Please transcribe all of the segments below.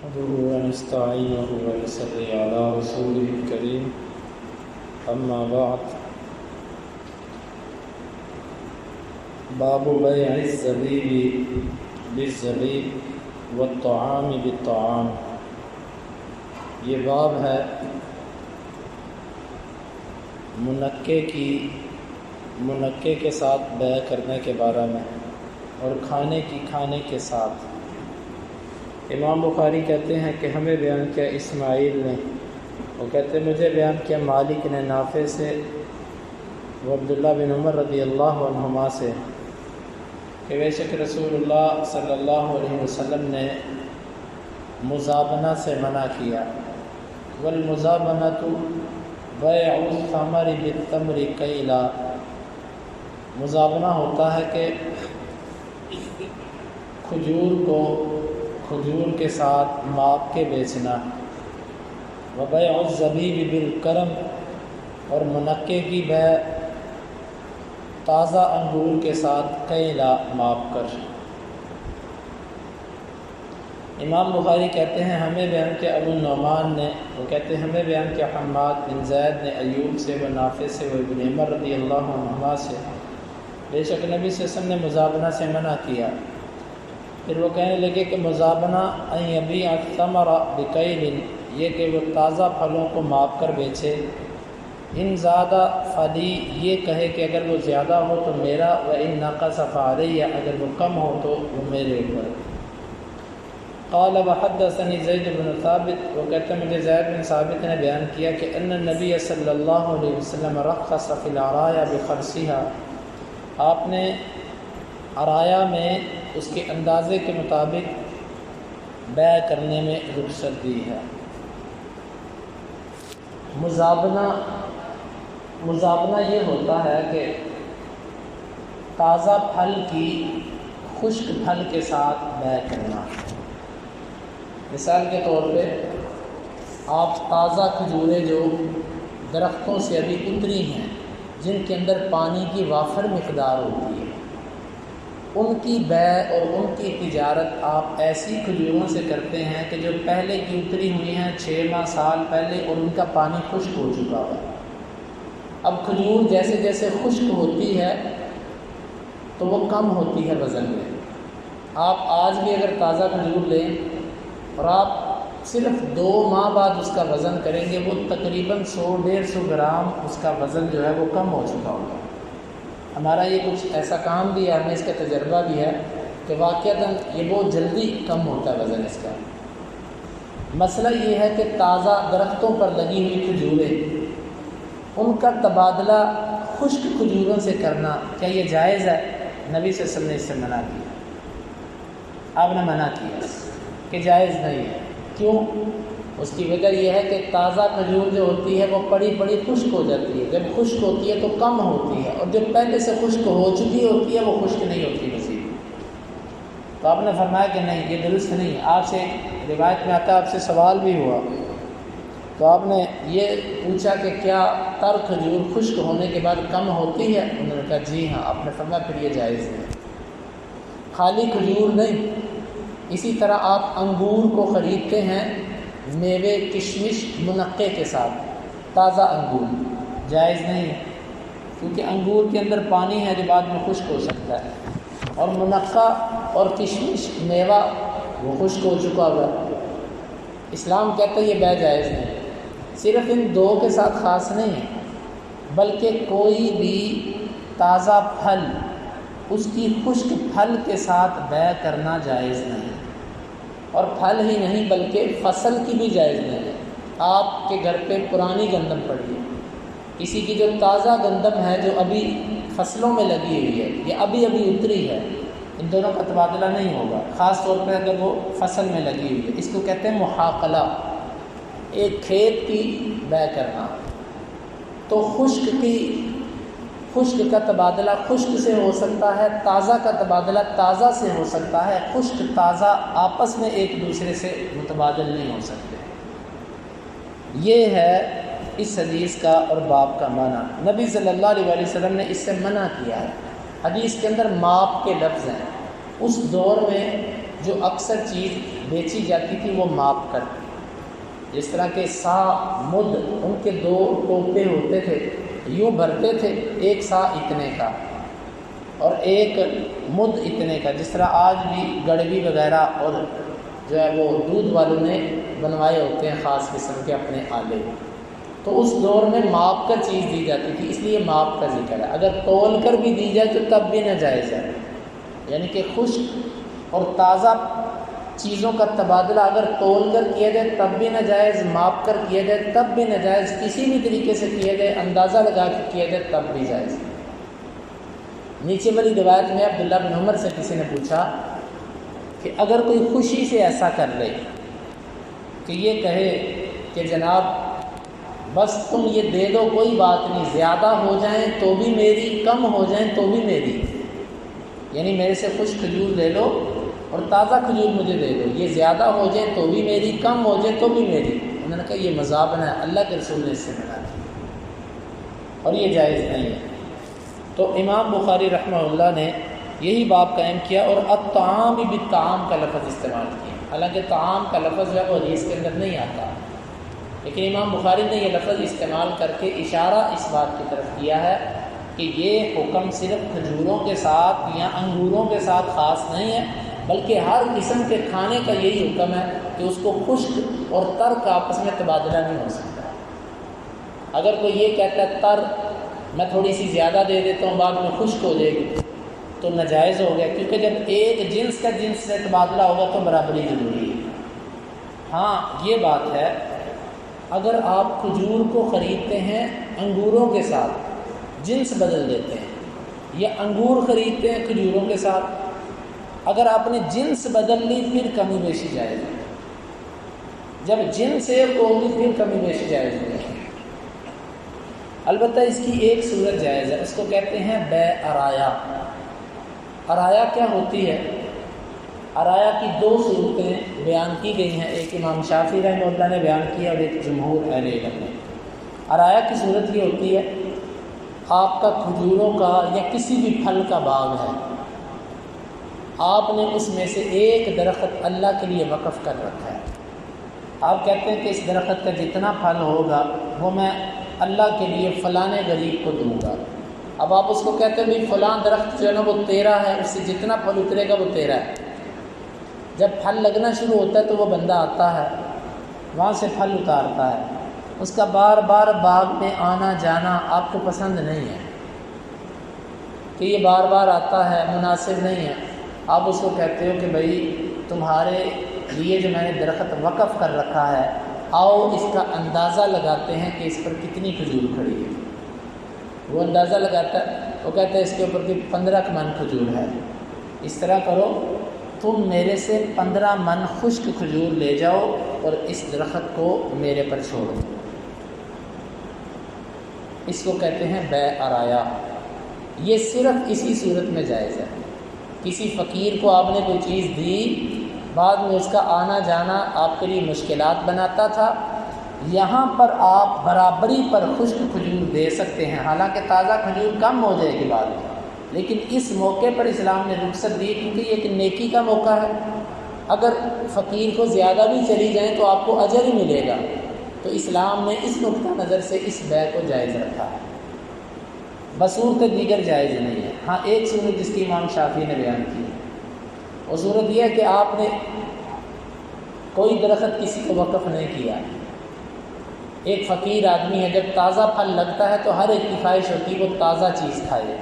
نحمده ونستعينه ونصلي على رسوله الكريم أما بعد باب بيع الزبيب بالزبيب والطعام بالطعام، یہ باب ہے منقے کے ساتھ بیع کرنے کے بارے میں اور کھانے کے ساتھ۔ امام بخاری کہتے ہیں کہ ہمیں بیان کیا اسماعیل نے، وہ کہتے ہیں مجھے بیان کیا مالک نے نافع سے و عبداللہ بن عمر رضی اللہ عنہما سے کہ بے شک رسول اللہ صلی اللہ علیہ وسلم نے مزابنہ سے منع کیا۔ والمزابنۃ بیع الثمر بالتمر کیلا، مزابنہ ہوتا ہے کہ کھجور کے ساتھ ماپ کے بیچنا، وبیع الزبیب بالکرم، اور منقے کی بیع تازہ انگور کے ساتھ کیلا ماپ کر۔ امام بخاری کہتے ہیں ہمیں بیان کیا ابو النعمان نے، وہ کہتے ہیں ہمیں بیان کیا حماد بن زید نے ایوب سے و نافع سے و ابن عمر رضی اللہ عنہما سے بے شک نبی صلی اللہ علیہ وسلم نے مزابنہ سے منع کیا۔ پھر وہ کہنے لگے کہ مزابنہ ان یبیع الثمر بکیل، یہ کہ وہ تازہ پھلوں کو ماپ کر بیچے، ان زیادہ فلی، یہ کہے کہ اگر وہ زیادہ ہو تو میرا، و ان نقص فعلی، اگر وہ کم ہو تو وہ میرے اوپر۔ قال وحدثني زید بن ثابت، وہ کہتے ہیں مجھے زید بن ثابت نے بیان کیا کہ ان النبی صلی اللہ علیہ وسلم رخص فی العرایا بخرصها، آپ نے عرایا میں اس کے اندازے کے مطابق بیع کرنے میں رخصت دی ہے۔ مزابنہ یہ ہوتا ہے کہ تازہ پھل کی خشک پھل کے ساتھ بیع کرنا۔ مثال کے طور پہ آپ تازہ کھجوریں جو درختوں سے ابھی اتری ہیں، جن کے اندر پانی کی وافر مقدار ہوتی ہے، ان کی بیع اور ان کی تجارت آپ ایسی کھجوروں سے کرتے ہیں کہ جو پہلے کی اتری ہوئی ہیں 6 ماہ سال پہلے، اور ان کا پانی خشک ہو چکا ہوا۔ اب کھجور جیسے جیسے خشک ہوتی ہے تو وہ کم ہوتی ہے وزن میں۔ آپ آج بھی اگر تازہ کھجور لیں اور آپ صرف 2 ماہ بعد اس کا وزن کریں گے، وہ تقریباً 100-150 گرام اس کا وزن جو ہے وہ کم ہو چکا ہوگا۔ ہمارا یہ کچھ ایسا کام بھی ہے، ہمیں اس کا تجربہ بھی ہے کہ واقعتاً یہ بہت جلدی کم ہوتا ہے وزن اس کا۔ مسئلہ یہ ہے کہ تازہ درختوں پر لگی ہوئی کھجوریں، ان کا تبادلہ خشک کھجوروں سے کرنا، کیا یہ جائز ہے؟ نبی صلی اللہ علیہ وسلم نے اس سے منع کیا، آپ نے منع کیا کہ جائز نہیں ہے۔ کیوں؟ اس کی وجہ یہ ہے کہ تازہ کھجور جو ہوتی ہے وہ پڑی خشک ہو جاتی ہے، جب خشک ہوتی ہے تو کم ہوتی ہے، اور جو پہلے سے خشک ہو چکی ہوتی ہے وہ خشک نہیں ہوتی مزید۔ تو آپ نے فرمایا کہ نہیں، یہ درست نہیں ہے۔ آپ سے روایت میں آتا ہے، آپ سے سوال بھی ہوا تو آپ نے یہ پوچھا کہ کیا تر کھجور خشک ہونے کے بعد کم ہوتی ہے؟ انہوں نے کہا جی ہاں۔ آپ نے فرمایا پھر یہ جائز ہے، خالی کھجور نہیں۔ اسی طرح آپ انگور کو خریدتے ہیں میوے کشمش منقے کے ساتھ، تازہ انگور جائز نہیں ہے، کیونکہ انگور کے اندر پانی ہے جو بعد میں خشک ہو سکتا ہے، اور منقہ اور کشمش میوہ وہ خشک ہو چکا ہوا۔ اسلام کہتا ہے یہ بیع جائز نہیں، صرف ان 2 کے ساتھ خاص نہیں ہے، بلکہ کوئی بھی تازہ پھل اس کی خشک پھل کے ساتھ بیع کرنا جائز نہیں، اور پھل ہی نہیں بلکہ فصل کی بھی جائز نہیں ہے۔ آپ کے گھر پہ پرانی گندم پڑی ہے، کسی کی جو تازہ گندم ہے جو ابھی فصلوں میں لگی ہوئی ہے، یہ ابھی اتری ہے، ان دونوں کا تبادلہ نہیں ہوگا، خاص طور پہ اگر وہ فصل میں لگی ہوئی ہے۔ اس کو کہتے ہیں محاقلہ، ایک کھیت کی بیع کرنا۔ تو خشک کا تبادلہ خشک سے ہو سکتا ہے، تازہ کا تبادلہ تازہ سے ہو سکتا ہے، خشک تازہ آپس میں ایک دوسرے سے متبادل نہیں ہو سکتے۔ یہ ہے اس حدیث کا اور باب کا معنی۔ نبی صلی اللہ علیہ وسلم نے اس سے منع کیا ہے۔ حدیث کے اندر ماپ کے لفظ ہیں۔ اس دور میں جو اکثر چیز بیچی جاتی تھی وہ ماپ کر، جس طرح کہ سا مد ان کے 2 ٹوپے ہوتے تھے، یوں بھرتے تھے، ایک سا اتنے کا اور ایک مد اتنے کا، جس طرح آج بھی گڑوی وغیرہ اور جو ہے وہ دودھ والوں نے بنوائے ہوتے ہیں خاص قسم کے اپنے آلے، تو اس دور میں ماپ کر چیز دی جاتی تھی، اس لیے ماپ کا ذکر ہے۔ اگر تول کر بھی دی جائے تو تب بھی ناجائز ہے، یعنی کہ خشک اور تازہ چیزوں کا تبادلہ اگر تول کر کیا جائے تب بھی ناجائز، ماپ کر کیا جائے تب بھی ناجائز، کسی بھی طریقے سے کیا جائے، اندازہ لگا کے کیا جائے تب بھی جائز۔ نیچے والی روایت میں عبداللہ بن عمر سے کسی نے پوچھا کہ اگر کوئی خوشی سے ایسا کر لے کہ یہ کہے کہ جناب بس تم یہ دے دو، کوئی بات نہیں، زیادہ ہو جائیں تو بھی میری، کم ہو جائیں تو بھی میری، یعنی میرے سے خشک کھجور لے لو اور تازہ کھجور مجھے دے دو، یہ زیادہ ہو جائیں تو بھی میری، کم ہو جائیں تو بھی میری۔ انہوں نے کہا یہ مزابنہ ہے، اللہ کے رسول نے اس سے منع کیا اور یہ جائز نہیں ہے۔ تو امام بخاری رحمہ اللہ نے یہی باب قائم کیا اور الطعام بالطعام کا لفظ استعمال کیا، حالانکہ طعام کا لفظ ہے وہ حدیث کے اندر نہیں آتا، لیکن امام بخاری نے یہ لفظ استعمال کر کے اشارہ اس بات کی طرف کیا ہے کہ یہ حکم صرف کھجوروں کے ساتھ یا انگوروں کے ساتھ خاص نہیں ہے، بلکہ ہر قسم کے کھانے کا یہی حکم ہے کہ اس کو خشک اور تر کا آپس میں تبادلہ نہیں ہو سکتا۔ اگر کوئی یہ کہتا ہے تر میں تھوڑی سی زیادہ دے دیتا ہوں بعد میں خشک ہو جائے گی تو ناجائز ہو گیا، کیونکہ جب ایک جنس کا جنس سے تبادلہ ہوگا تو برابری ضروری ہے۔ ہاں یہ بات ہے اگر آپ کھجور کو خریدتے ہیں انگوروں کے ساتھ جنس بدل دیتے ہیں، یا انگور خریدتے ہیں کھجوروں کے ساتھ، اگر آپ نے جنس بدل لی پھر کمی بیشی جائز ہے، جب جنس ایک ہوگی پھر کمی بیشی جائز ہے۔ البتہ اس کی ایک صورت جائز ہے، اس کو کہتے ہیں بے ارایا۔ ارایا کیا ہوتی ہے؟ ارایا کی 2 صورتیں بیان کی گئی ہیں، ایک امام شافعی رحمہ اللہ نے بیان کیا اور ایک جمہور اہل علم نے۔ ارایا کی صورت یہ ہوتی ہے آپ کا کھجوروں کا یا کسی بھی پھل کا باغ ہے، آپ نے اس میں سے ایک درخت اللہ کے لیے وقف کر رکھا ہے، آپ کہتے ہیں کہ اس درخت کا جتنا پھل ہوگا وہ میں اللہ کے لیے فلاں غریب کو دوں گا۔ اب آپ اس کو کہتے ہیں بھائی فلاں درخت جو ہے نا وہ تیرا ہے، اس سے جتنا پھل اترے گا وہ تیرا ہے۔ جب پھل لگنا شروع ہوتا ہے تو وہ بندہ آتا ہے، وہاں سے پھل اتارتا ہے، اس کا بار بار باغ میں آنا جانا آپ کو پسند نہیں ہے کہ یہ بار بار آتا ہے، مناسب نہیں ہے۔ آپ اس کو کہتے ہو کہ بھائی تمہارے لیے جو میں نے درخت وقف کر رکھا ہے، آؤ اس کا اندازہ لگاتے ہیں کہ اس پر کتنی کھجور کھڑی ہے۔ وہ اندازہ لگاتا ہے، وہ کہتا ہے اس کے اوپر 15 من کھجور ہے، اس طرح کرو تم میرے سے 15 من خشک کھجور لے جاؤ اور اس درخت کو میرے پر چھوڑو۔ اس کو کہتے ہیں بے ارایا۔ یہ صرف اسی صورت میں جائز ہے، کسی فقیر کو آپ نے کوئی چیز دی، بعد میں اس کا آنا جانا آپ کے لیے مشکلات بناتا تھا، یہاں پر آپ برابری پر خشک کھجور دے سکتے ہیں، حالانکہ تازہ کھجور کم ہو جائے گی بعد میں، لیکن اس موقع پر اسلام نے رخصت دی کیونکہ یہ ایک نیکی کا موقع ہے۔ اگر فقیر کو زیادہ بھی چلی جائیں تو آپ کو اجر ہی ملے گا، تو اسلام نے اس نقطہ نظر سے اس بیع کو جائز رکھا ہے، بصورت دیگر جائز نہیں ہے۔ ہاں ایک صورت جس کی امام شافعی نے بیان کی، وہ صورت یہ ہے کہ آپ نے کوئی درخت کسی کو وقف نہیں کیا، ایک فقیر آدمی ہے، جب تازہ پھل لگتا ہے تو ہر ایک کی خواہش ہوتی ہے وہ تازہ چیز کھائے،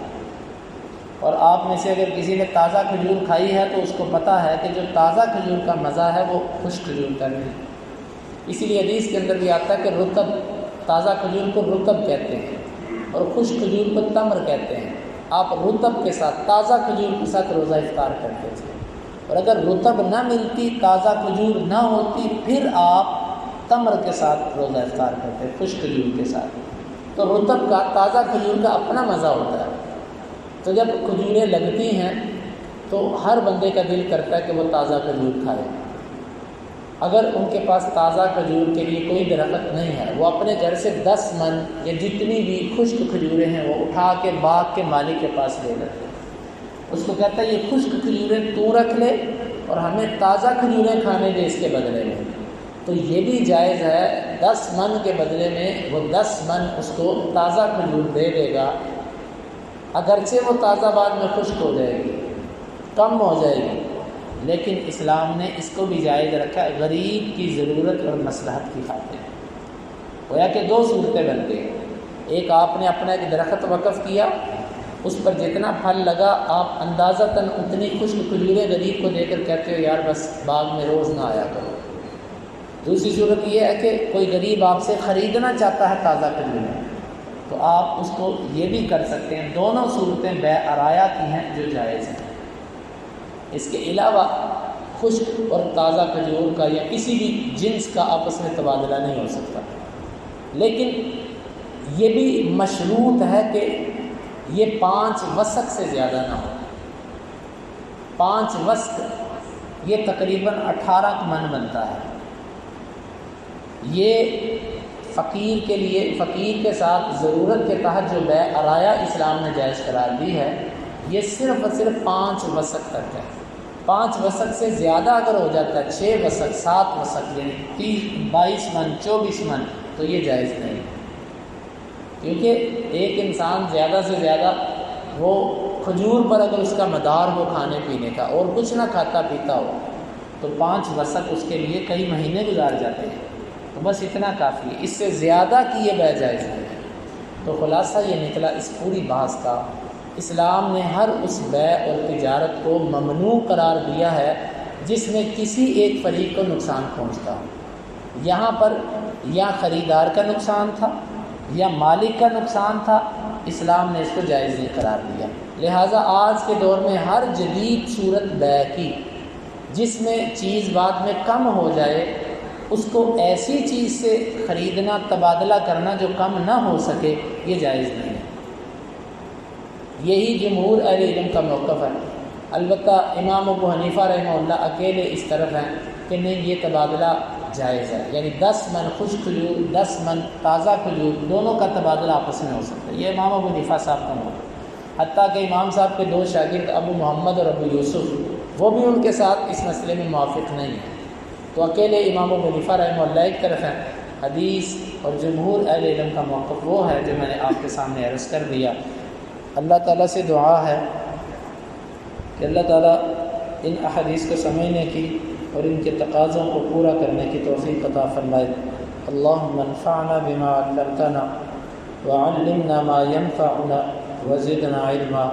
اور آپ میں سے اگر کسی نے تازہ کھجور کھائی ہے تو اس کو پتہ ہے کہ جو تازہ کھجور کا مزہ ہے وہ خشک کھجور کا نہیں۔ اسی لیے حدیث کے اندر بھی آتا ہے کہ رطب، تازہ کھجور کو رطب کہتے ہیں اور خشک کھجور کو تمر کہتے ہیں۔ آپ رطب کے ساتھ، تازہ کھجور کے ساتھ روزہ افطار کرتے تھے، اور اگر رطب نہ ملتی، تازہ کھجور نہ ہوتی، پھر آپ تمر کے ساتھ روزہ افطار کرتے ہیں، خشک کھجور کے ساتھ۔ تو رطب کا، تازہ کھجور کا اپنا مزہ ہوتا ہے، تو جب کھجوریں لگتی ہیں تو ہر بندے کا دل کرتا ہے کہ وہ تازہ کھجور کھائے۔ اگر ان کے پاس تازہ کھجور کے لیے کوئی درخت نہیں ہے، وہ اپنے گھر سے 10 من یا جتنی بھی خشک کھجوریں ہیں وہ اٹھا کے باغ کے مالک کے پاس لے لیتے ہیں، اس کو کہتا ہے یہ خشک کھجوریں تو رکھ لے اور ہمیں تازہ کھجوریں کھانے دے اس کے بدلے میں، تو یہ بھی جائز ہے۔ 10 من کے بدلے میں وہ 10 من اس کو تازہ کھجور دے دے گا، اگرچہ وہ تازہ بعد میں خشک ہو جائے گی، کم ہو جائے گی، لیکن اسلام نے اس کو بھی جائز رکھا ہے غریب کی ضرورت اور مصلحت کی خاطر۔ گویا کہ 2 صورتیں بن گئی، ایک آپ نے اپنا ایک درخت وقف کیا، اس پر جتنا پھل لگا آپ اندازتاً اتنی خشک کھجوریں غریب کو دے کر کہتے ہو یار بس باغ میں روز نہ آیا کرو۔ دوسری صورت یہ ہے کہ کوئی غریب آپ سے خریدنا چاہتا ہے تازہ کھجوریں، تو آپ اس کو یہ بھی کر سکتے ہیں۔ دونوں صورتیں بے عرایا کی ہیں جو جائز ہیں۔ اس کے علاوہ خشک اور تازہ کھجور کا یا کسی بھی جنس کا آپس میں تبادلہ نہیں ہو سکتا، لیکن یہ بھی مشروط ہے کہ یہ 5 وسق سے زیادہ نہ ہو۔ 5 وسق یہ تقریباً 18 من بنتا ہے۔ یہ فقیر کے لیے، فقیر کے ساتھ ضرورت کے تحت جو بے عرایا اسلام نے جائز قرار دی ہے، یہ صرف اور صرف 5 وسق تک ہے۔ 5 وسق سے زیادہ اگر ہو جاتا ہے، 6 وسق، 7 وسق یعنی 22 من، 24 من، تو یہ جائز نہیں، کیونکہ ایک انسان زیادہ سے زیادہ وہ کھجور پر اگر اس کا مدار ہو کھانے پینے کا اور کچھ نہ کھاتا پیتا ہو، تو 5 وسق اس کے لیے کئی مہینے گزار جاتے ہیں، تو بس اتنا کافی ہے، اس سے زیادہ کی یہ بے جائز نہیں ہے۔ تو خلاصہ یہ نکلا اس پوری بحث کا، اسلام نے ہر اس بیع اور تجارت کو ممنوع قرار دیا ہے جس میں کسی ایک فریق کو نقصان پہنچتا ہو۔ یہاں پر یا خریدار کا نقصان تھا یا مالک کا نقصان تھا، اسلام نے اس کو جائز نہیں قرار دیا۔ لہٰذا آج کے دور میں ہر جدید صورت بیع کی جس میں چیز بعد میں کم ہو جائے، اس کو ایسی چیز سے خریدنا، تبادلہ کرنا جو کم نہ ہو سکے، یہ جائز نہیں ہے۔ یہی جمہور اہل علم کا موقف ہے۔ البتہ امام ابو حنیفہ رحمہ اللہ اکیلے اس طرف ہیں کہ نہیں، یہ تبادلہ جائز ہے، یعنی 10 من خشک کھجور، 10 من تازہ کھجور، دونوں کا تبادلہ آپس میں ہو سکتا ہے۔ یہ امام ابو حنیفہ صاحب کا موقف، حتیٰ کہ امام صاحب کے 2 شاگرد ابو محمد اور ابو یوسف، وہ بھی ان کے ساتھ اس مسئلے میں موافق نہیں ہیں۔ تو اکیلے امام ابو حنیفہ رحمہ اللہ ایک طرف ہیں، حدیث اور جمہور اہل علم کا موقف وہ ہے جو میں نے آپ کے سامنے عرض کر دیا۔ اللہ تعالیٰ سے دعا ہے کہ اللہ تعالیٰ ان احادیث کو سمجھنے کی اور ان کے تقاضوں کو پورا کرنے کی توفیق عطا فرمائے۔ اللہم انفعنا بما علمتنا وعلمنا ما ينفعنا وزدنا علما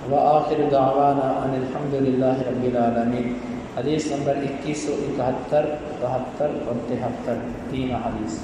وآخر دعوانا ان الحمد للہ رب العالمین۔ حدیث نمبر 2171، 72 اور 73، 3 حدیث۔